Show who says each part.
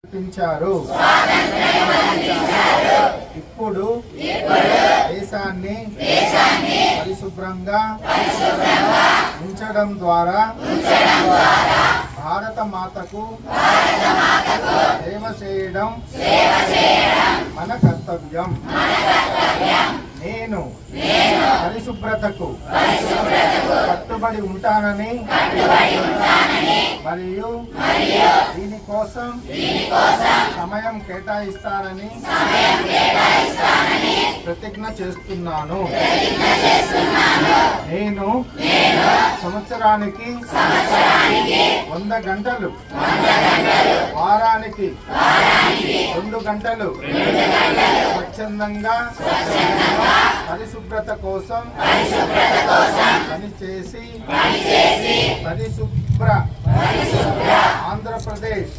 Speaker 1: కల్పించారు. ఇప్పుడు దేశాన్ని పరిశుభ్రంగా ఉంచడం ద్వారా భారత మాతకు సేవ చేయడం మన కర్తవ్యం. నేను పరిశుభ్రతకు కట్టుబడి ఉంటానని మరియు దీనికోసం సమయం కేటాయిస్తానని ప్రతిజ్ఞ చేస్తున్నాను. నేను సంవత్సరానికి 100 గంటలు, వారానికి 2 గంటలు స్వచ్ఛందంగా పరిశుభ్రత కోసం పనిచేసి పరిశుభ్ర ఆంధ్రప్రదేశ్